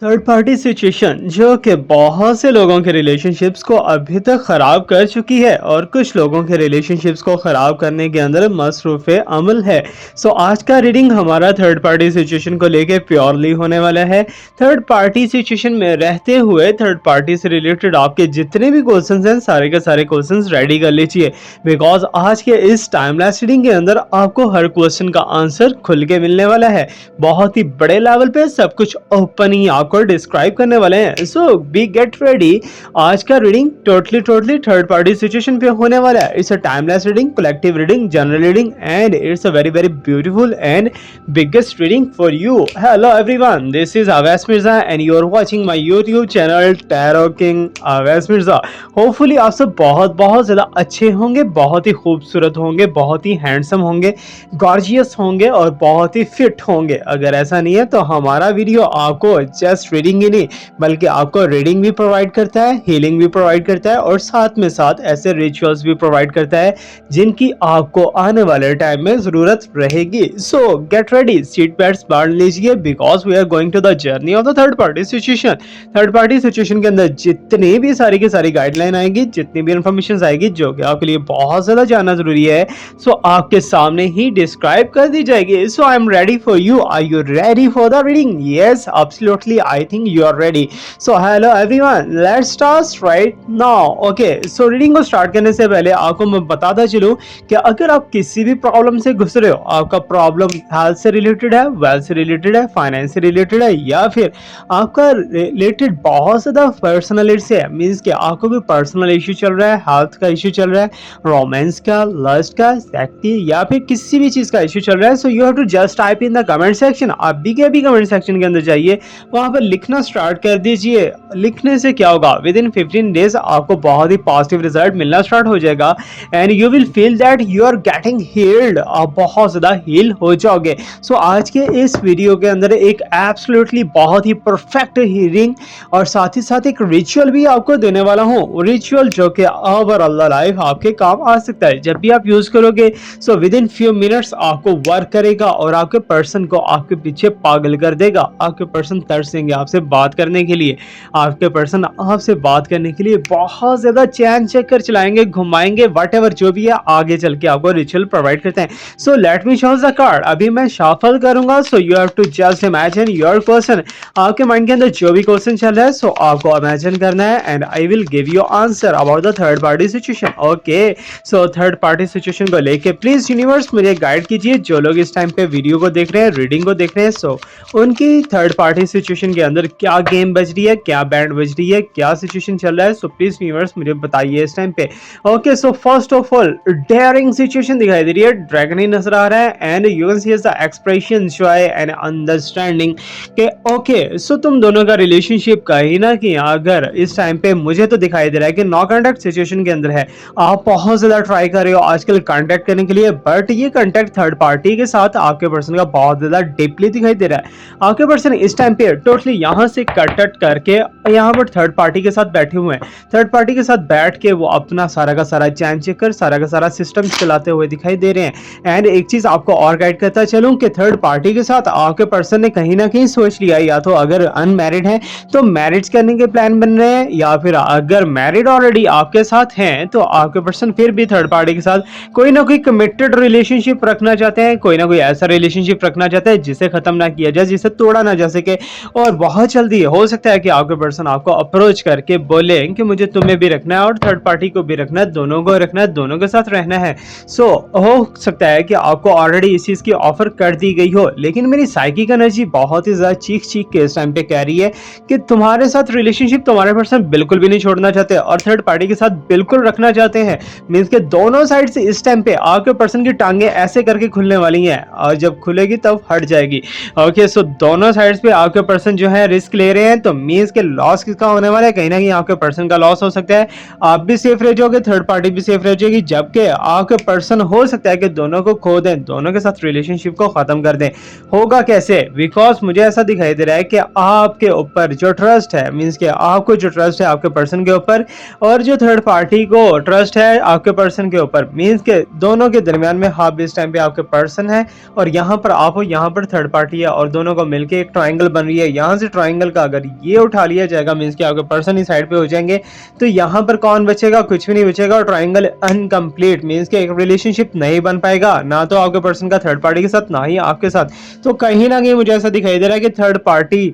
Third party situation जो कि बहुत से लोगों के रिलेशनशिप्स को अभी तक ख़राब कर चुकी है और कुछ लोगों के रिलेशनशिप्स को ख़राब करने के अंदर मसरूफ़ अमल है। सो आज का रीडिंग हमारा थर्ड पार्टी सिचुएशन को लेके प्योरली होने वाला है। थर्ड पार्टी सिचुएशन में रहते हुए थर्ड पार्टी से रिलेटेड आपके जितने भी क्वेश्चंस हैं सारे के सारे क्वेश्चंस रेडी कर लीजिए, बिकॉज आज के इस टाइमलेस रीडिंग के अंदर आपको हर क्वेश्चन का आंसर खुल के मिलने वाला है। बहुत ही बड़े लेवल पे सब कुछ ओपन ही आपको डिस्क्राइब करने वाले हैं। So be get ready. आज का reading totally third party situation पे होने वाला है। It's a timeless reading, collective reading, general reading and it's a very very beautiful and biggest reading for you. Hello everyone, this is Awais Mirza and you are watching my YouTube channel tarot king Awais Mirza. Hopefully आप सब बहुत बहुत ज़्यादा अच्छे होंगे, बहुत ही खूबसूरत होंगे, बहुत ही हैंडसम होंगे, गॉर्जियस होंगे और बहुत ही फिट होंगे। अगर ऐसा नहीं है तो हमारा वीडियो आपको जस्ट रीडिंग ही नहीं बल्कि आपको रीडिंग भी प्रोवाइड करता है, हीलिंग भी प्रोवाइड करता है और साथ में साथ ऐसे रिचुअल्स भी प्रोवाइड करता है जिनकी आपको आने वाले टाइम में ज़रूरत रहेगी। So get ready, seat belts बांध लीजिए, because we are going to the journey of the third party situation. Third party situation के अंदर जितनी भी सारी की सारी गाइडलाइन आएगी, जितनी भी इंफॉर्मेशन आएगी जो कि आपके लिए बहुत ज़्यादा जानना जरूरी है, सो आपके सामने ही डिस्क्राइब कर दी जाएगी। So I am ready for you. Are you ready for the reading? Yes, absolutely, I think you are ready. So hello everyone, let's start right now. Okay, so reading को स्टार्ट करने से पहले आपको मैं बताता चलूं कि अगर आप किसी भी प्रॉब्लम से गुजर रहे हो, आपका प्रॉब्लम हेल्थ से रिलेटेड है, वेल्थ से रिलेटेड है, फाइनेंस से रिलेटेड है, या फिर आपका रिलेटेड बहुत ज़्यादा पर्सनल से है, मीन्स कि आपको भी पर्सनल इशू चल रहा है, हेल्थ का इशू चल रहा है, रोमांस का, लस्ट का, सेक्टी या फिर किसी भी चीज़ का इशू चल रहा है, so you have to just type in the comment section. आप भी के अभी कमेंट सेक्शन के अंदर जाइए, वहाँ पर लिखना स्टार्ट कर दीजिए। लिखने से क्या होगा, विद इन 15 डेज आपको बहुत ही पॉजिटिव रिजल्ट मिलना स्टार्ट हो जाएगा and you will feel that you are getting healed. आप बहुत ज़्यादा हील हो जाओगे। सो आज के इस वीडियो के अंदर एक एब्सोल्युटली बहुत ही परफेक्ट हीलिंग और साथ ही साथ एक रिचुअल भी आपको देने वाला हूँ। रिचुअल जो कि ओवरऑल लाइफ आपके काम आ सकता है। जब भी आप यूज करोगे so with in few minutes आपको वर्क करेगा और आपके पर्सन को आपके पीछे पागल कर देगा। आपके पर्सन तरसेंगे आपसे बात करने के लिए, आपके पर्सन आपसे बात करने के लिए बहुत ज्यादा चैन चक्कर चलाएंगे, घुमाएंगे, वट जो भी है आगे चल के आपको रिचुअल प्रोवाइड करते हैं। So let me show the card. अभी मैं शफल करूंगा, so you have to just imagine your question. आपके माइंड के अंदर जो भी क्वेश्चन चल रहा है सो आपको इमेजिन करना है and I will give you answer about the third party situation. Okay, so third party situation को लेके प्लीज यूनिवर्स मुझे गाइड कीजिए। जो लोग इस टाइम पे वीडियो को देख रहे हैं, रीडिंग को देख रहे हैं, सो उनकी थर्ड पार्टी सिचुएशन के अंदर क्या गेम बज रही है, क्या बैंड बज रही है, क्या सिचुएशन चल रहा है, सो प्लीज यूनिवर्स मुझे बताइए इस टाइम पे। Okay, so first of all daring situation दिखाई दे रही है, ड्रैगन ही नजर आ रहा है and you can see the expression, Joy and understanding के ओके, सो तुम दोनों का रिलेशनशिप कहीं ना कहीं अगर इस टाइम पे मुझे तो दिखाई दे रहा है कि नो कांटेक्ट सिचुएशन के अंदर है। आप बहुत ज्यादा ट्राई कर रहे हो आजकल कांटेक्ट करने के लिए, बट ये कांटेक्ट थर्ड पार्टी के साथ आपके पर्सन का बहुत ज्यादा डीपली दिखाई दे रहा है। आपके पर्सन इस टाइम पे टोटली यहाँ से कट करके यहाँ पर थर्ड पार्टी के साथ बैठे हुए हैं। थर्ड पार्टी के साथ बैठ के वो अपना सारा का सारा चैन चेकर, सारा का सारा सिस्टम चलाते हुए दिखाई दे रहे हैं। एंड एक चीज आपको और गाइड करता चलूं कि थर्ड पार्टी के साथ आपके पर्सन ने कहीं ना कहीं सोच लिया, या तो अगर अनमैरिड है तो मैरिज करने के प्लान बन रहे हैं, या फिर अगर मैरिड ऑलरेडी आपके साथ हैं तो आपके पर्सन फिर भी थर्ड पार्टी के साथ कोई ना कोई कमिटेड रिलेशनशिप रखना चाहते हैं, कोई ना कोई ऐसा रिलेशनशिप रखना चाहते हैं जिसे खत्म ना किया जाए, जिसे तोड़ा ना जा सके। और बहुत जल्दी हो सकता है कि आपके पर्सन आपको अप्रोच करके बोले कि मुझे तुम्हें भी रखना है और थर्ड पार्टी को भी रखना है, दोनों को रखना है, दोनों के साथ रहना है। सो हो सकता है कि आपको ऑलरेडी इस चीज की ऑफर कर दी गई हो, लेकिन मेरी साइकिक एनर्जी बहुत ही ज्यादा चीख चीख के इस टाइम पे कह रही है कि तुम्हारे साथ रिलेशनशिप तुम्हारे पर्सन बिल्कुल भी नहीं छोड़ना चाहते और थर्ड पार्टी के साथ बिल्कुल रखना चाहते हैं। मीन्स के दोनों साइड से इस टाइम पे आपके पर्सन की टांगे ऐसे करके खुलने वाली हैं और जब खुलेगी तब हट जाएगी। ओके, सो दोनों साइड्स पे आपके पर्सन जो है रिस्क ले रहे हैं, तो मीन्स के लॉस किसका होने वाला है, कहीं ना कहीं आपके पर्सन का लॉस हो सकता है। आप भी सेफ रह जाओगे, थर्ड पार्टी भी सेफ रह जाएगी, जबकि आपके पर्सन हो सकता है कि दोनों को खो दें, दोनों के साथ रिलेशनशिप को खत्म कर दें। होगा कैसे, बिकॉज मुझे ऐसा दिखाई दे रहा है कि आपके ऊपर जो ट्रस्ट है, मीन्स के आपको जो ट्रस्ट है आपके पर्सन के ऊपर और जो थर्ड पार्टी को ट्रस्ट है आपके पर्सन के ऊपर, मीन्स के दोनों के दरमियान में आप इस टाइम पे आपके पर्सन है और यहाँ पर आप हो, यहाँ पर थर्ड पार्टी है और दोनों को मिलके एक ट्रायंगल बन रही है। यहाँ यहाँ से ट्राइंगल का अगर ये उठा लिया जाएगा, मीन्स कि आपके पर्सन इस साइड पे हो जाएंगे, तो यहाँ पर कौन बचेगा? कुछ भी नहीं बचेगा और ट्राइंगल अनकम्प्लीट, मीन्स कि एक रिलेशनशिप नहीं बन पाएगा, ना तो आपके पर्सन का थर्ड पार्टी के साथ, ना ही आपके साथ। तो कहीं ना कहीं मुझे ऐसा दिखाई दे रहा है कि थर्ड पार्टी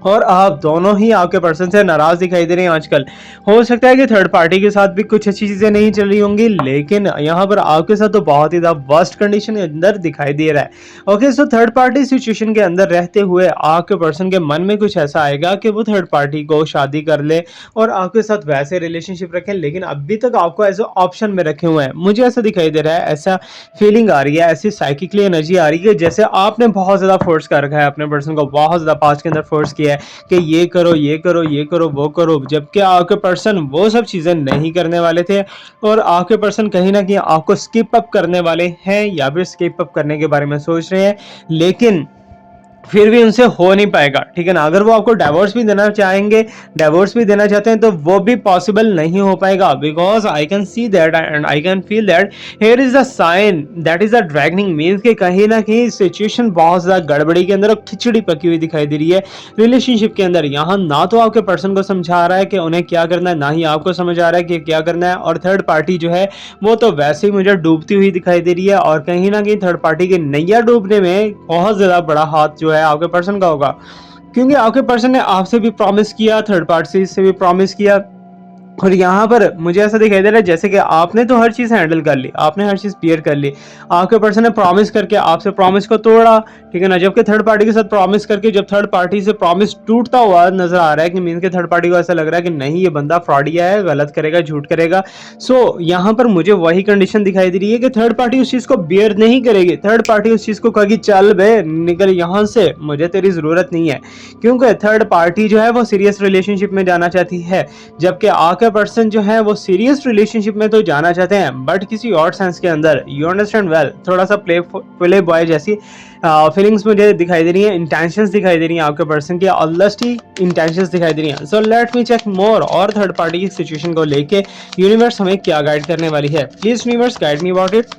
और आप दोनों ही आपके पर्सन से नाराज दिखाई दे रहे हैं आजकल। हो सकता है कि थर्ड पार्टी के साथ भी कुछ अच्छी चीजें नहीं चल रही होंगी, लेकिन यहाँ पर आपके साथ तो बहुत ही ज्यादा वर्स्ट कंडीशन के अंदर दिखाई दे रहा है। Okay, so third party situation के अंदर रहते हुए आपके पर्सन के मन में कुछ ऐसा आएगा कि वो थर्ड पार्टी को शादी कर ले और आपके साथ वैसे रिलेशनशिप रखें, लेकिन अभी तक आपको एज ऑप्शन में रखे हुए हैं। मुझे ऐसा दिखाई दे रहा है, ऐसा फीलिंग आ रही है, ऐसी साइकिकली एनर्जी आ रही है जैसे आपने बहुत ज्यादा फोर्स कर रखा है अपने पर्सन को, बहुत ज्यादा पास्ट के अंदर फोर्स किया है कि ये करो ये करो ये करो वो करो, जबकि आपके पर्सन वो सब चीजें नहीं करने वाले थे और आपके पर्सन कहीं ना कहीं आपको स्किप अप करने वाले हैं या फिर स्किप अप करने के बारे में सोच रहे हैं, लेकिन फिर भी उनसे हो नहीं पाएगा। ठीक है ना? अगर वो आपको डाइवोर्स भी देना चाहेंगे, डाइवोर्स भी देना चाहते हैं, तो वो भी पॉसिबल नहीं हो पाएगा, because I can see that and I can feel that here is the sign that is the dragoning, means कि कहीं ना कहीं सिचुएशन बहुत ज्यादा गड़बड़ी के अंदर और खिचड़ी पकी हुई दिखाई दे रही है रिलेशनशिप के अंदर। यहाँ ना तो आपके पर्सन को समझा रहा है कि उन्हें क्या करना है, ना ही आपको समझ आ रहा है कि क्या करना है, और थर्ड पार्टी जो है वो तो वैसे ही मुझे डूबती हुई दिखाई दे रही है, और कहीं ना कहीं थर्ड पार्टी के नैया डूबने में बहुत ज्यादा बड़ा हाथ जो है आपके पर्सन का होगा, क्योंकि आपके पर्सन ने आपसे भी प्रॉमिस किया, थर्ड पार्टी से भी प्रॉमिस किया, और यहाँ पर मुझे ऐसा दिखाई दे रहा है जैसे कि आपने तो हर चीज़ हैंडल कर ली, आपने हर चीज़ क्लियर कर ली, आपके पर्सन ने प्रॉमिस करके आपसे प्रॉमिस को तोड़ा। ठीक है ना? जबकि थर्ड पार्टी के साथ प्रॉमिस करके जब थर्ड पार्टी से प्रॉमिस टूटता हुआ नजर आ रहा है कि मीन के थर्ड पार्टी को ऐसा लग रहा है कि नहीं, ये बंदा फ्रॉडिया है, गलत करेगा, झूठ करेगा। सो यहाँ पर मुझे वही कंडीशन दिखाई दे रही है कि थर्ड पार्टी उस चीज़ को बेयर नहीं करेगी, थर्ड पार्टी उस चीज़ को कहेगी चल बे निकल यहाँ से, मुझे तेरी ज़रूरत नहीं है, क्योंकि थर्ड पार्टी जो है वो सीरियस रिलेशनशिप में जाना चाहती है, जबकि आपके पर्सन जो है वो सीरियस रिलेशनशिप में तो जाना चाहते हैं, बट किसी और सेंस के अंदर, यू अंडरस्टैंड वेल, थोड़ा सा प्ले बॉय जैसी फीलिंग्स मुझे दिखाई दे रही है, इंटेंशंस दिखाई दे रही हैं आपके पर्सन की, और लस्टी इंटेंशंस दिखाई दे रही हैं। So let me check more, और थर्ड पार्टी की सिचुएशन को लेके यूनिवर्स हमें क्या गाइड करने वाली है। Please universe guide me about it.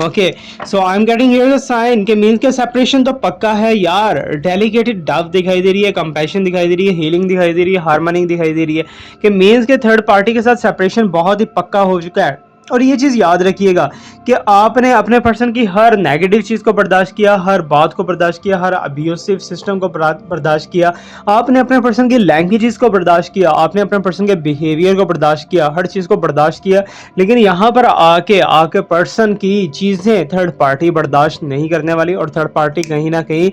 Okay, so I am getting here the sign के मीन्स के सेपरेशन तो पक्का है यार, डेलिकेटेड डव दिखाई दे रही है, कंपैशन दिखाई दे रही है, हीलिंग दिखाई दे रही है, हार्मनी दिखाई दे रही है कि मीन्स के थर्ड पार्टी के साथ सेपरेशन बहुत ही पक्का हो चुका है। और ये चीज़ याद रखिएगा कि आपने अपने पर्सन की हर नेगेटिव चीज़ को बर्दाश्त किया, हर बात को बर्दाश्त किया, हर अब्यूसिव सिस्टम को बर्दाश्त किया, आपने अपने पर्सन की लैंग्वेजेस को बर्दाश्त किया, आपने अपने पर्सन के बिहेवियर को बर्दाश्त किया, हर चीज़ को बर्दाश्त किया, लेकिन यहाँ पर आके आपके पर्सन की चीज़ें थर्ड पार्टी बर्दाश्त नहीं करने वाली, और थर्ड पार्टी कहीं ना कहीं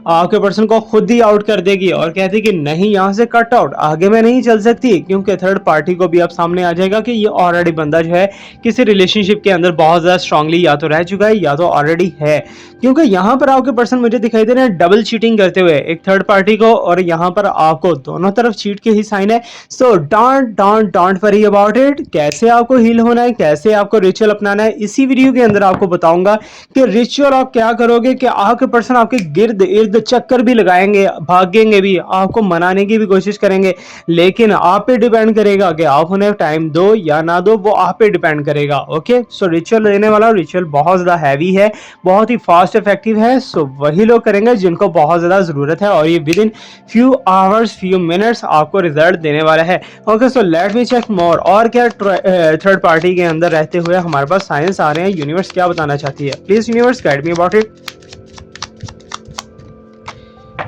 आपके पर्सन को खुद ही आउट कर देगी और कहती कि नहीं, यहाँ से कट आउट, आगे मैं नहीं चल सकती, क्योंकि थर्ड पार्टी को भी अब सामने आ जाएगा कि ये ऑलरेडी बंदा जो है किसी रिलेशनशिप के अंदर बहुत ज़्यादा स्ट्रांगली या तो रह चुका है या तो ऑलरेडी है, क्योंकि यहाँ पर आपके पर्सन मुझे दिखाई दे रहे हैं डबल चीटिंग करते हुए, एक थर्ड पार्टी को और यहाँ पर आपको, दोनों तरफ चीट के ही साइन है। So don't worry about it. कैसे आपको हील होना है, कैसे आपको रिचुअल अपनाना है, इसी वीडियो के अंदर आपको बताऊंगा कि रिचुअल आप क्या करोगे कि आपके पर्सन आपके गिर्द इर्द चक्कर भी लगाएंगे, भागेंगे भी, आपको मनाने की भी कोशिश करेंगे, लेकिन आप पे डिपेंड करेगा कि आप उन्हें टाइम दो या ना दो, वो आप पे डिपेंड करेगा। ओके, सो रिचुअल लेने वाला रिचुअल बहुत ज्यादा हैवी है, बहुत ही फास्ट इफेक्टिव है, सो वही लोग करेंगे जिनको बहुत ज्यादा जरूरत है, और ये within few hours few minutes आपको रिजल्ट देने वाला है। Okay, so let me check more, और क्या थर्ड पार्टी के अंदर रहते हुए हमारे पास साइंस आ रहे हैं, यूनिवर्स क्या बताना चाहती है। Please universe guide me about it.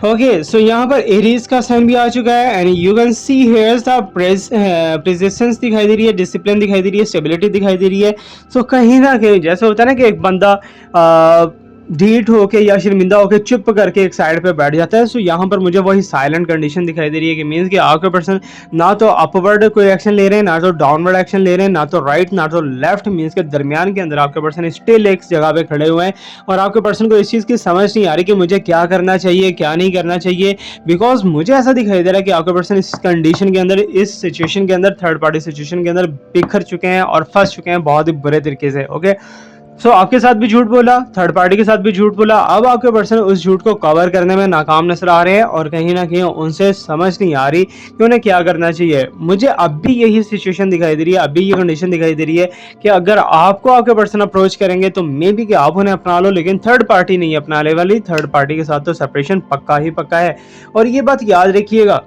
Okay, so यहाँ पर एरीज का साइन भी आ चुका है, and you can see here the presence दिखाई दे रही है, डिसिप्लिन दिखाई दे रही है, स्टेबिलिटी दिखाई दे रही है। सो कहीं ना कहीं जैसे होता है ना कि एक बंदा ढीठ होके या शर्मिंदा होके चुप करके एक साइड पे बैठ जाता है, सो यहाँ पर मुझे वही साइलेंट कंडीशन दिखाई दे रही है कि मीन्स कि आपके पर्सन ना तो अपवर्ड कोई एक्शन ले रहे हैं, ना तो डाउनवर्ड एक्शन ले रहे हैं, ना तो राइट ना तो लेफ्ट, मीन्स के दरमियान के अंदर आपके पर्सन स्टिल एक जगह पे खड़े हुए हैं, और आपके पर्सन को इस चीज़ की समझ नहीं आ रही कि मुझे क्या करना चाहिए क्या नहीं करना चाहिए, बिकॉज मुझे ऐसा दिखाई दे रहा है कि आपके पर्सन इस कंडीशन के अंदर, इस सिचुएशन के अंदर, थर्ड पार्टी सिचुएशन के अंदर बिखर चुके हैं और फंस चुके हैं बहुत ही बुरे तरीके से। ओके, आपके साथ भी झूठ बोला, थर्ड पार्टी के साथ भी झूठ बोला। अब आपके पर्सन उस झूठ को कवर करने में नाकाम नजर आ रहे हैं और कहीं ना कहीं उनसे समझ नहीं आ रही कि उन्हें क्या करना चाहिए। मुझे अब भी यही सिचुएशन दिखाई दे रही है, अभी ये कंडीशन दिखाई दे रही है कि अगर आपको आपके पर्सन अप्रोच करेंगे तो मे बी कि आप उन्हें अपना लो, लेकिन थर्ड पार्टी नहीं अपनाने वाली। थर्ड पार्टी के साथ तो सेपरेशन पक्का ही पक्का है। और ये बात याद रखिएगा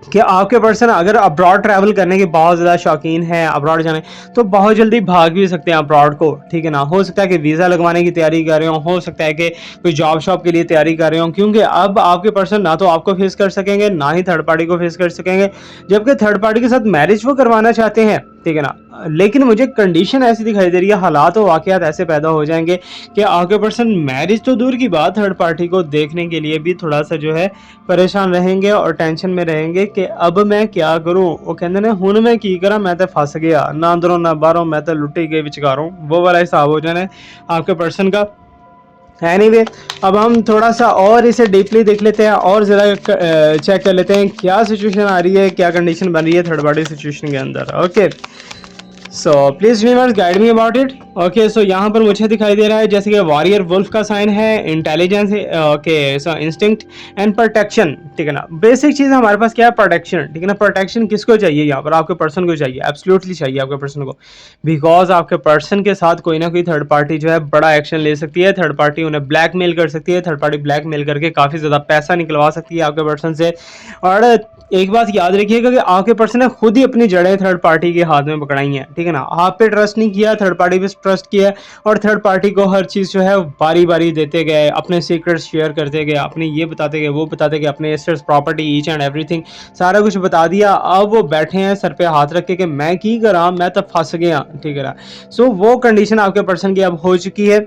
कि आपके पर्सन अगर अब्रॉड ट्रैवल करने के बहुत ज़्यादा शौकीन है, अब्रॉड जाने, तो बहुत जल्दी भाग भी सकते हैं अब्रॉड को, ठीक है ना। हो सकता है कि वीज़ा लगवाने की तैयारी कर रहे हो सकता है कि कोई जॉब शॉप के लिए तैयारी कर रहे हो, क्योंकि अब आपके पर्सन ना तो आपको फेस कर सकेंगे ना ही थर्ड पार्टी को फेस कर सकेंगे। जबकि थर्ड पार्टी के साथ मैरिज वो करवाना चाहते हैं, ठीक है ना। लेकिन मुझे कंडीशन ऐसी दिखाई दे रही है, हालात और वाकयात ऐसे पैदा हो जाएंगे कि आपके पर्सन मैरिज तो दूर की बात, थर्ड पार्टी को देखने के लिए भी थोड़ा सा जो है परेशान रहेंगे और टेंशन में रहेंगे कि अब मैं क्या करूं। वो कहते ने हुन मैं की करा, मैं तो फस गया, ना अंदरों ना बाहरों, मैं तो लुटी गई विचकारों, वो वाला हिसाब हो जाना है आपके पर्सन का। एनीवे, अब हम थोड़ा सा और इसे डीपली देख लेते हैं और ज़रा चेक कर लेते हैं क्या सिचुएशन आ रही है, क्या कंडीशन बन रही है थर्ड पार्टी सिचुएशन के अंदर। Okay, so please universe guide me about it. Okay, so यहाँ पर मुझे दिखाई दे रहा है जैसे कि वॉरियर वुल्फ का साइन है, intelligence, okay, so instinct and protection, ठीक है ना। बेसिक चीज़ हमारे पास क्या है, प्रोटेक्शन, ठीक है ना। प्रोटेक्शन किसको चाहिए यहाँ पर, आपके पर्सन को चाहिए, एब्सोल्युटली चाहिए आपके पर्सन को, बिकॉज आपके पर्सन के साथ कोई ना कोई थर्ड पार्टी जो है बड़ा एक्शन ले सकती है। थर्ड पार्टी उन्हें ब्लैकमेल कर सकती है, थर्ड पार्टी ब्लैकमेल करके काफ़ी ज़्यादा पैसा निकलवा सकती है आपके पर्सन से। और एक बात याद रखिएगा कि आपके पर्सन ने खुद ही अपनी जड़ें थर्ड पार्टी के हाथ में पकड़ाई हैं, ठीक है ना। आप पे ट्रस्ट नहीं किया, थर्ड पार्टी पे ट्रस्ट किया और थर्ड पार्टी को हर चीज़ जो है बारी बारी देते गए, अपने सीक्रेट्स शेयर करते गए, अपने ये बताते गए, वो बताते गए, अपने assets, property, each and everything सारा कुछ बता दिया। अब वो बैठे हैं सर पे हाथ रख के मैं की करा, मैं तो फंस गया, ठीक है ना। सो वो कंडीशन आपके पर्सन की अब हो चुकी है।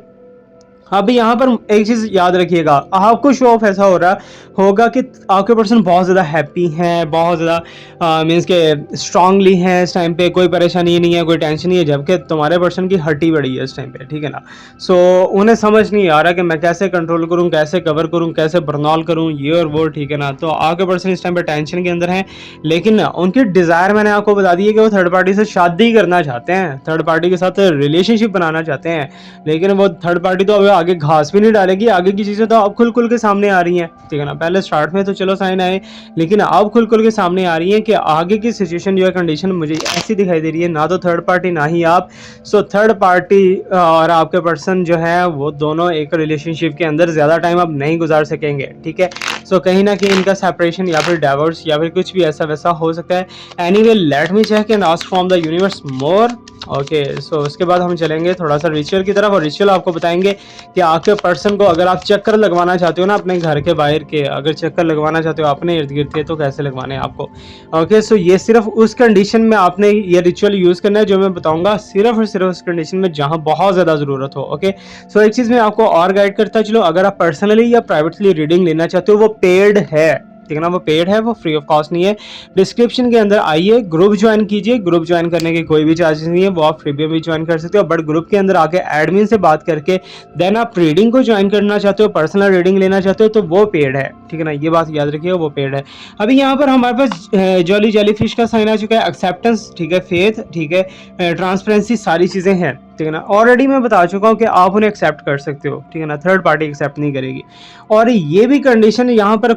अब यहाँ पर एक चीज़ याद रखिएगा, आपको शो ऑफ ऐसा हो रहा होगा कि आपके पर्सन बहुत ज़्यादा हैप्पी हैं, बहुत ज़्यादा मीन्स के स्ट्रांगली हैं इस टाइम पे, कोई परेशानी नहीं है, कोई टेंशन नहीं है। जबकि तुम्हारे पर्सन की हड्डी बड़ी है इस टाइम पे, ठीक है ना। सो उन्हें समझ नहीं आ रहा कि मैं कैसे कंट्रोल करूँ, कैसे कवर करूँ, कैसे बर्नॉल करूँ, ये और वो, ठीक है ना। तो आपके पर्सन इस टाइम पे टेंशन के अंदर हैं, लेकिन उनकी डिज़ायर मैंने आपको बता दी है कि वो थर्ड पार्टी से शादी करना चाहते हैं, थर्ड पार्टी के साथ रिलेशनशिप बनाना चाहते हैं। लेकिन वो थर्ड पार्टी तो अब आगे घास भी नहीं डालेगी, आगे की चीज़ें तो अब खुल खुल के सामने आ रही हैं, ठीक है ना। पहले स्टार्ट में तो चलो साइन आए, लेकिन अब खुल खुल के सामने आ रही हैं कि आगे की सिचुएशन जो है, कंडीशन मुझे ऐसी दिखाई दे रही है, ना तो थर्ड पार्टी ना ही आप। सो थर्ड पार्टी और आपके पर्सन जो है वो दोनों एक रिलेशनशिप के अंदर ज़्यादा टाइम अब नहीं गुजार सकेंगे, ठीक है। सो कहीं ना कहीं इनका सेपरेशन या फिर डाइवोर्स या फिर कुछ भी ऐसा वैसा हो सकता है। Anyway, let me check and ask from the universe more. Okay, so उसके बाद हम चलेंगे थोड़ा सा रिचुअल की तरफ, और रिचुअल आपको बताएंगे कि आपके पर्सन को अगर आप चक्कर लगवाना चाहते हो ना अपने घर के बाहर के, अगर चक्कर लगवाना चाहते हो अपने इर्द गिर्द के, तो कैसे लगवाने हैं आपको। ओके, सो ये सिर्फ उस कंडीशन में आपने ये रिचुअल यूज़ करना है जो मैं बताऊंगा, सिर्फ और सिर्फ उस कंडीशन में जहां बहुत ज़्यादा ज़रूरत हो। ओके, सो एक चीज़ मैं आपको और गाइड करता चलो, अगर आप पर्सनली या प्राइवेटली रीडिंग लेना चाहते हो, वो पेड है, ठीक है ना। वो पेड है, वो फ्री ऑफ कॉस्ट नहीं है। डिस्क्रिप्शन के अंदर आइए, ग्रुप ज्वाइन कीजिए, ग्रुप ज्वाइन करने के कोई भी चार्जेस नहीं है, वो आप फ्री में भी ज्वाइन कर सकते हो। बट ग्रुप के अंदर आके एडमिन से बात करके देन आप रीडिंग को ज्वाइन करना चाहते हो, पर्सनल रीडिंग लेना चाहते हो, तो वो पेड है, ठीक है ना। ये बात याद रखिए, वो पेड है। अभी यहाँ पर हमारे पास जॉली जेलीफिश का साइन आ चुका है, एक्सेप्टेंस, ठीक है, फेथ, ठीक है, ट्रांसपेरेंसी, सारी चीज़ें हैं, ठीक है ना। ऑलरेडी मैं बता चुका हूँ कि आप उन्हें एक्सेप्ट कर सकते हो, ठीक है ना, थर्ड पार्टी एक्सेप्ट नहीं करेगी। और ये भी कंडीशन यहाँ पर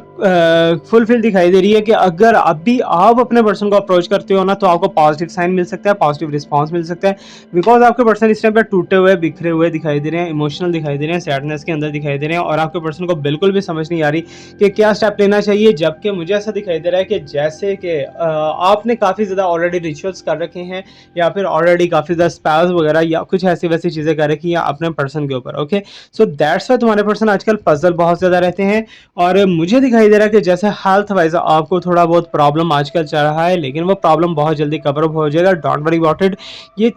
फुलफिल दिखाई दे रही है कि अगर अभी आप अपने पर्सन को अप्रोच करते हो ना, तो आपको पॉजिटिव साइन मिल सकता है, पॉजिटिव रिस्पांस मिल सकता है। बिकॉज आपके पर्सन इस टाइम पर टूटे हुए, बिखरे हुए दिखाई दे रहे हैं, इमोशनल दिखाई दे रहे हैं, सैडनेस के अंदर दिखाई दे रहे हैं, और आपके पर्सन को बिल्कुल भी समझ नहीं आ रही कि क्या स्टेप लेना चाहिए। जबकि मुझे ऐसा दिखाई दे रहा है कि जैसे कि आपने काफ़ी ज़्यादा ऑलरेडी रिचुअल्स कर रखे हैं, या फिर ऑलरेडी काफ़ी ज़्यादा स्पेल्स वगैरह या कुछ ऐसी वैसी चीज़ें कर रखी हैं अपने पर्सन के ऊपर। ओके, सो दैट्स वाई तुम्हारे पर्सन आजकल पजल बहुत ज़्यादा रहते हैं। और मुझे दिखाई दे रहा है कि जैसे हेल्थ वाइज आपको थोड़ा बहुत प्रॉब्लम आजकल चल रहा है, लेकिन वो प्रॉब्लम बहुत जल्दी कवर अप हो जाएगा, डोंट वरी अबाउट इट। ये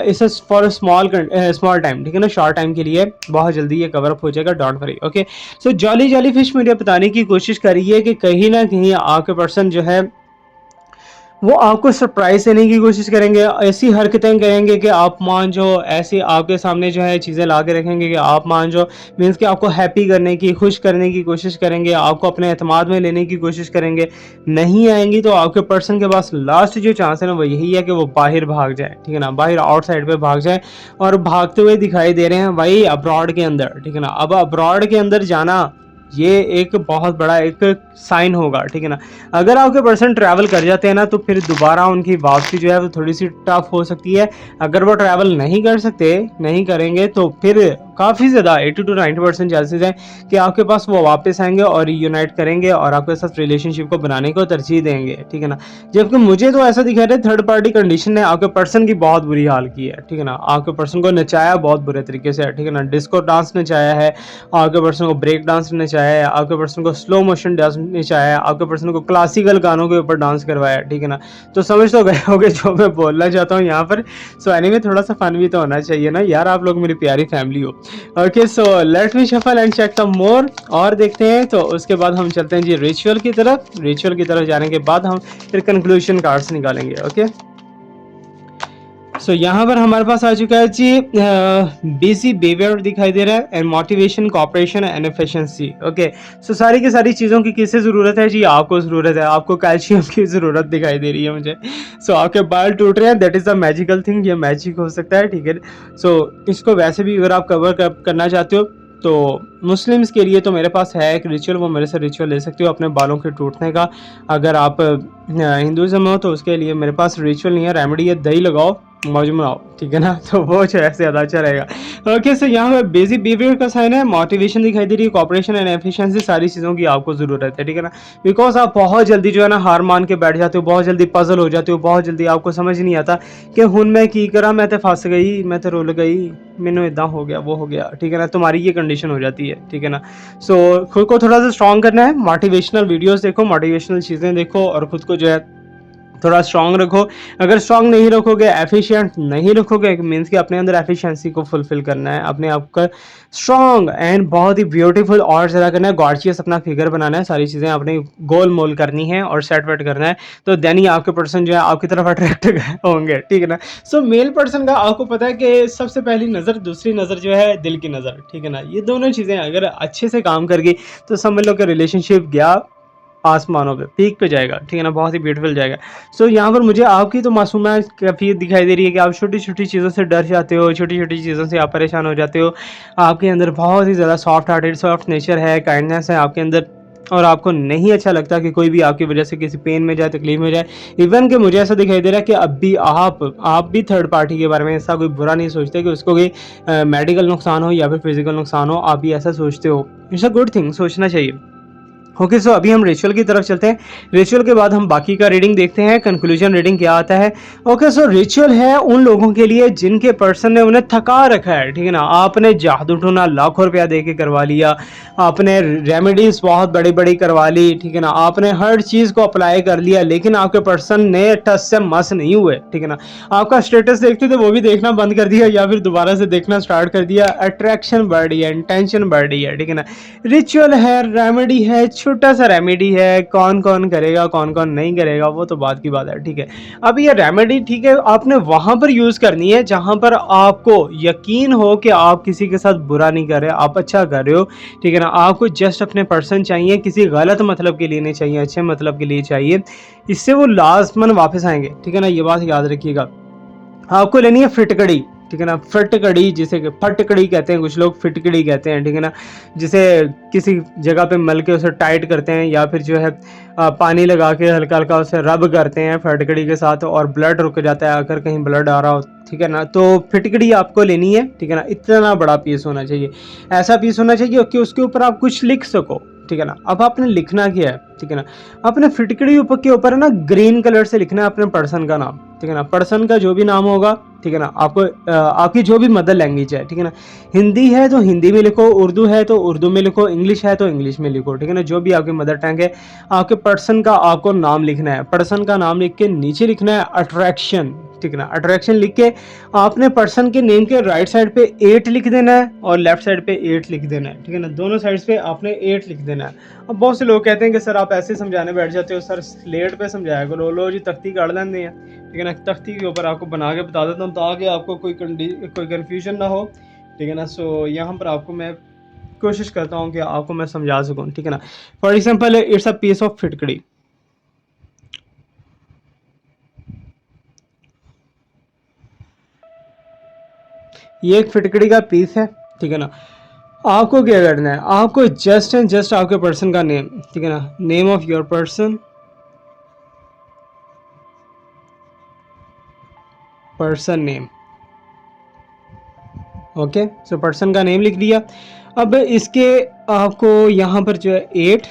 इस फॉर स्मॉल टाइम, ठीक है ना, शॉर्ट टाइम के लिए, बहुत जल्दी ये कवर अप हो जाएगा, don't worry. Okay, so jolly jellyfish मुझे बताने की कोशिश करिए कि कहीं ना कहीं आपके पर्सन जो है वो आपको सरप्राइज़ देने की कोशिश करेंगे, ऐसी हरकतें करेंगे कि आप मान जाओ, ऐसी आपके सामने जो है चीज़ें ला के रखेंगे कि आप मान जाओ, मीन्स कि आपको हैप्पी करने की, खुश करने की कोशिश करेंगे, आपको अपने एतमाद में लेने की कोशिश करेंगे। नहीं आएँगी तो आपके पर्सन के पास लास्ट जो चांस है ना, वो यही है कि वो बाहर भाग जाए, ठीक है ना? बाहर आउटसाइड पे भाग जाए और भागते हुए दिखाई दे रहे हैं भाई अब्रॉड के अंदर, ठीक है ना? अब अब्रॉड के अंदर जाना, ये एक बहुत बड़ा एक साइन होगा, ठीक है ना? अगर आपके पर्सन ट्रैवल कर जाते हैं ना, तो फिर दोबारा उनकी वापसी जो है वो थोड़ी-सी टफ हो सकती है। अगर वो ट्रैवल नहीं कर सकते, नहीं करेंगे, तो फिर काफ़ी ज़्यादा 80 टू 90% चांसेज़ हैं कि आपके पास वो वापस आएँगे और रीयूनाइट करेंगे और आपके साथ रिलेशनशिप को बनाने को तरजीह देंगे, ठीक है ना? जबकि मुझे तो ऐसा दिखा रहा है थर्ड पार्टी कंडीशन ने आपके पर्सन की बहुत बुरी हाल की है, ठीक है ना? आपके पर्सन को नचाया बहुत बुरे तरीके से, ठीक है ना? डिस्को डांस नचाया है, आपके पर्सन को ब्रेक डांस नचाया है, आपके पर्सन को स्लो मोशन डांस नचाया है, आपके पर्सन को क्लासिकल गानों के ऊपर डांस करवाया है, ठीक है ना? तो समझ तो गए होंगे जो मैं बोलना चाहता हूँ यहाँ पर। सो एनीवे थोड़ा सा फन भी तो होना चाहिए ना यार, आप लोग मेरी प्यारी फैमिली हो। Okay, so let me shuffle and check the more और देखते हैं। तो उसके बाद हम चलते हैं जी रिचुअल की तरफ। रिचुअल की तरफ जाने के बाद हम फिर कंक्लूजन कार्ड्स निकालेंगे। ओके, सो यहाँ पर हमारे पास आ चुका है जी बिजी बिहेवियर दिखाई दे रहा है and motivation, cooperation and efficiency. Okay, so सारी की सारी चीज़ों की किससे ज़रूरत है जी? आपको ज़रूरत है, आपको कैल्शियम की ज़रूरत दिखाई दे रही है मुझे। सो आपके बाल टूट रहे हैं, that is the magical thing, ये मैजिक हो सकता है, ठीक है? सो इसको वैसे भी अगर आप करना चाहते हो तो मुस्लिम्स के लिए तो मेरे पास है एक रिचुअल, वो मेरे से रिचुअल ले सकते हो अपने बालों के टूटने का। अगर आप हिंदुज़म में हो तो उसके लिए मेरे पास रिचुअल नहीं है, रेमेडी है, दही लगाओ, मौज मनाओ, ठीक है ना? तो वो जो है ज़्यादा अच्छा रहेगा। ओके, सो यहाँ पे बेसिक बिहेवियर का साइन है, मोटिवेशन दिखाई दे रही है, कॉपरेशन एंड एफिशिएंसी, सारी चीज़ों की आपको ज़रूरत है, ठीक है ना? बिकॉज़ आप बहुत जल्दी जो है ना हार मान के बैठ जाते हो, बहुत जल्दी पज़ल हो जाते हो, बहुत जल्दी आपको समझ नहीं आता कि हुन मैं की करा, मैं तो फस गई, मैं तो रुल गई, मैनू इदा हो गया, वो हो गया, ठीक है ना? तुम्हारी ये कंडीशन हो जाती है, ठीक है ना? सो खुद को थोड़ा सा स्ट्रॉन्ग करना है, मोटिवेशनल वीडियोस देखो, मोटिवेशनल चीज़ें देखो और खुद को जो है थोड़ा स्ट्रॉन्ग रखो। अगर स्ट्रॉन्ग नहीं रखोगे, एफिशिएंट नहीं रखोगे, मीन्स कि अपने अंदर एफिशिएंसी को फुलफिल करना है, अपने आप का स्ट्रॉन्ग एंड बहुत ही ब्यूटीफुल और ज़्यादा करना है, गॉर्जियस अपना फिगर बनाना है, सारी चीज़ें अपनी गोल मोल करनी है और सेट वेट करना है, तो देन ही आपके पर्सन जो है आपकी तरफ अट्रैक्ट होंगे, ठीक है ना? सो मेल पर्सन का आपको पता है कि सबसे पहली नज़र, दूसरी नज़र जो है दिल की नज़र, ठीक है ना? ये दोनों चीज़ें अगर अच्छे से काम कर गई तो समझ लो कि रिलेशनशिप गया आसमानों पे, पीक पे जाएगा, ठीक है ना? बहुत ही ब्यूटीफुल जाएगा। सो यहाँ पर मुझे आपकी तो मासूमियत कैफ़ियत दिखाई दे रही है कि आप छोटी-छोटी चीज़ों से डर जाते हो, छोटी-छोटी चीज़ों से आप परेशान हो जाते हो। आपके अंदर बहुत ही ज़्यादा सॉफ्ट हार्टेड, सॉफ्ट नेचर है, काइंडनेस है आपके अंदर और आपको नहीं अच्छा लगता कि कोई भी आपकी वजह से किसी पेन में जाए, तकलीफ में जाए। इवन कि मुझे ऐसा दिखाई दे रहा है कि अब भी आप भी थर्ड पार्टी के बारे में ऐसा कोई बुरा नहीं सोचते कि उसको कोई मेडिकल नुकसान हो या फिर फिज़िकल नुकसान हो, आप भी ऐसा सोचते हो। इट्स अ गुड थिंग, सोचना चाहिए। ओके, सो अभी हम रिचुअल की तरफ चलते हैं। रिचुअल के बाद हम बाकी का रीडिंग देखते हैं, कंक्लूजन रीडिंग क्या आता है। ओके, सो रिचुअल है उन लोगों के लिए जिनके पर्सन ने उन्हें थका रखा है, ठीक है ना? आपने जादू टोना लाखों रुपया दे के करवा लिया, आपने रेमेडीज बहुत बड़ी बड़ी करवा ली, ठीक है ना? आपने हर चीज़ को अप्लाई कर लिया, लेकिन आपके पर्सन ने टस से मस नहीं हुए, ठीक है ना? आपका स्टेटस देखते थे वो भी देखना बंद कर दिया या फिर दोबारा से देखना स्टार्ट कर दिया। अट्रैक्शन बढ़ रही है, इंटेंशन बढ़ रही है, ठीक है ना? रिचुअल है, रेमेडी है, छोटा सा रेमेडी है, कौन कौन करेगा कौन कौन नहीं करेगा वो तो बात की बात है, ठीक है? अब ये रेमेडी, ठीक है, आपने वहां पर यूज करनी है जहां पर आपको यकीन हो कि आप किसी के साथ बुरा नहीं कर रहे, आप अच्छा कर रहे हो, ठीक है ना? आपको जस्ट अपने पर्सन चाहिए, किसी गलत मतलब के लिए नहीं चाहिए, अच्छे मतलब के लिए चाहिए। इससे वो लाजमन वापस आएंगे, ठीक है ना? ये बात याद रखिएगा। आपको लेनी है फिटकड़ी, ठीक है ना? फिटकड़ी, जिसे फटकड़ी कहते हैं कुछ लोग, फिटकड़ी कहते हैं, ठीक है ना? जिसे किसी जगह पे मल के उसे टाइट करते हैं या फिर जो है पानी लगा के हल्का हल्का उसे रब करते हैं फटकड़ी के साथ और ब्लड रुक जाता है अगर कहीं ब्लड आ रहा हो, ठीक है ना? तो फिटकड़ी आपको लेनी है, ठीक है ना? इतना बड़ा पीस होना चाहिए, ऐसा पीस होना चाहिए कि उसके ऊपर आप कुछ लिख सको, ठीक है ना? अब आपने लिखना क्या है, ठीक है ना? अपने फिटकड़ी ऊपर के ऊपर है ना ग्रीन कलर से लिखना है अपने पर्सन का नाम, ठीक है ना? पर्सन का जो भी नाम होगा, ठीक है ना? आपको आपकी जो भी मदर लैंग्वेज है, ठीक है ना? हिंदी है तो हिंदी में लिखो, उर्दू है तो उर्दू में लिखो, इंग्लिश है तो इंग्लिश में लिखो, ठीक है ना? जो भी आपकी मदर टंग है, आपके पर्सन का आपको नाम लिखना है। पर्सन का नाम लिख के नीचे लिखना है अट्रैक्शन, ठीक है ना। अट्रैक्शन लिख के आपने पर्सन के नेम के राइट साइड पे 8 लिख देना है और लेफ्ट साइड पे 8 लिख देना है, ठीक है ना। दोनों साइड्स पे आपने 8 लिख देना है। अब बहुत से लोग कहते हैं कि सर आप ऐसे समझाने बैठ जाते हो, सर स्लेट पे समझाया करो। लो जी तख्ती काट लेते हैं, ठीक है ना। तख्ती के ऊपर आपको बना के बता देता हूँ ताकि आपको कोई कन्फ्यूजन ना हो, ठीक है ना। सो यहाँ पर आपको मैं कोशिश करता हूँ कि आपको मैं समझा सकूँ, ठीक है ना। For example it's a piece of फिटकड़ी। ये एक फिटकड़ी का पीस है, ठीक है ना। आपको क्या करना है, आपको जस्ट एंड जस्ट आपके पर्सन का नेम, ठीक है ना, name of your person, person name, okay. So person का नेम लिख दिया। अब इसके आपको यहाँ पर जो है 8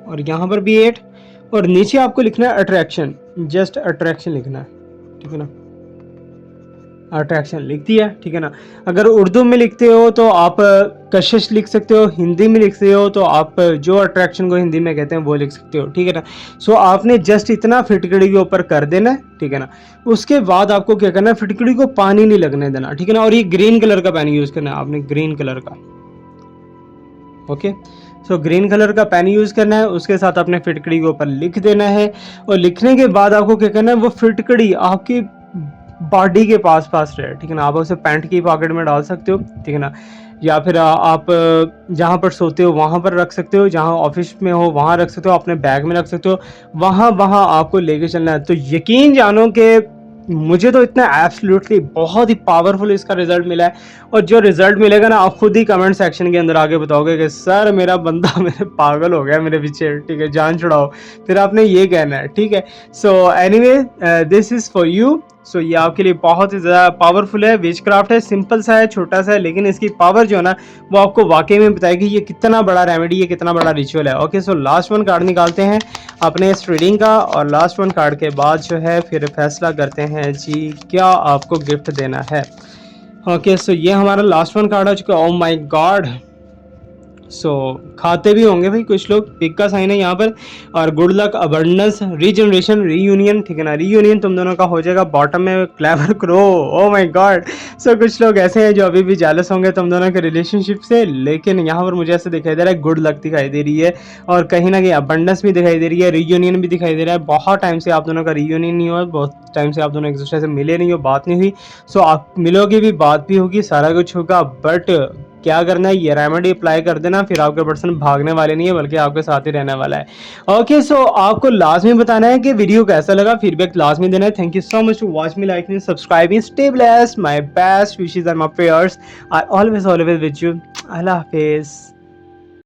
और यहाँ पर भी 8 और नीचे आपको लिखना है अट्रैक्शन, जस्ट अट्रैक्शन लिखना है, ठीक है ना। अट्रैक्शन लिख दिया, ठीक है ना। अगर उर्दू में लिखते हो तो आप कशिश लिख सकते हो, हिंदी में लिखते हो तो आप जो अट्रैक्शन को हिंदी में कहते हैं वो लिख सकते हो, ठीक है ना। सो आपने जस्ट इतना फिटकड़ी के ऊपर कर देना है, ठीक है ना। उसके बाद आपको क्या करना है, फिटकड़ी को पानी नहीं लगने देना, ठीक है ना। और ये ग्रीन कलर का पेन यूज करना है आपने, ग्रीन कलर का, ओके। सो ग्रीन कलर का पेन यूज करना है, उसके साथ आपने फिटकड़ी के ऊपर लिख देना है। और लिखने के बाद आपको क्या करना है, वो फिटकड़ी आपकी बॉडी के पास पास रहे, ठीक है ना। आप उसे पैंट की पॉकेट में डाल सकते हो, ठीक है ना। या फिर आप जहाँ पर सोते हो वहाँ पर रख सकते हो, जहाँ ऑफिस में हो वहाँ रख सकते हो, अपने बैग में रख सकते हो, वहाँ वहाँ आपको लेके चलना है। तो यकीन जानो कि मुझे तो इतना एब्सोल्युटली बहुत ही पावरफुल इसका रिजल्ट मिला है। और जो रिजल्ट मिलेगा ना, आप खुद ही कमेंट सेक्शन के अंदर आके बताओगे कि सर मेरा बंदा मेरे पागल हो गया मेरे पीछे, ठीक है, जान छुड़ाओ। फिर आपने ये कहना है, ठीक है। So anyway this is for you. So ये आपके लिए बहुत ही ज़्यादा पावरफुल है, विचक्राफ्ट है, सिंपल सा है, छोटा सा है, लेकिन इसकी पावर जो है ना वो आपको वाकई में बताएगी ये कितना बड़ा रेमेडी, ये कितना बड़ा रिचुअल है। Okay, so last one card निकालते हैं अपने इस रीडिंग का, और लास्ट वन कार्ड के बाद जो है फिर फैसला करते हैं जी क्या आपको गिफ्ट देना है। ओके, सो ये हमारा लास्ट वन कार्ड हो चुका है। ओह माय गॉड, सो खाते भी होंगे भाई कुछ लोग, पिक का साइन है यहाँ पर। और good luck, abundance, regeneration, reunion, ठीक है ना। रीयूनियन तुम दोनों का हो जाएगा बॉटम में, clever crow, oh my god. So कुछ लोग ऐसे हैं जो अभी भी जेलस होंगे तुम दोनों के रिलेशनशिप से, लेकिन यहाँ पर मुझे ऐसे दिखाई दे रहा है गुड लक दिखाई दे रही है, और कहीं ना कहीं अबंडेंस भी दिखाई दे रही है, रीयूनियन भी दिखाई दे रहा है। बहुत टाइम से आप दोनों का रीयूनियन नहीं हुआ, बहुत टाइम से आप दोनों एक दूसरे से मिले नहीं हो, बात नहीं हुई। सो आप मिलोगे भी, बात भी होगी, सारा कुछ होगा, बट क्या करना है, ये रेमेडी अप्लाई कर देना, फिर आपका पर्सन भागने वाले नहीं है बल्कि आपके साथ ही रहने वाला है। ओके, सो आपको लाजमी बताना है कि वीडियो कैसा लगा, फीडबैक लाजमी देना है। Thank you so much to watch me, like me, subscribing, stay blessed, my best wishes and my prayers are always with you. अल्लाह हाफिज़।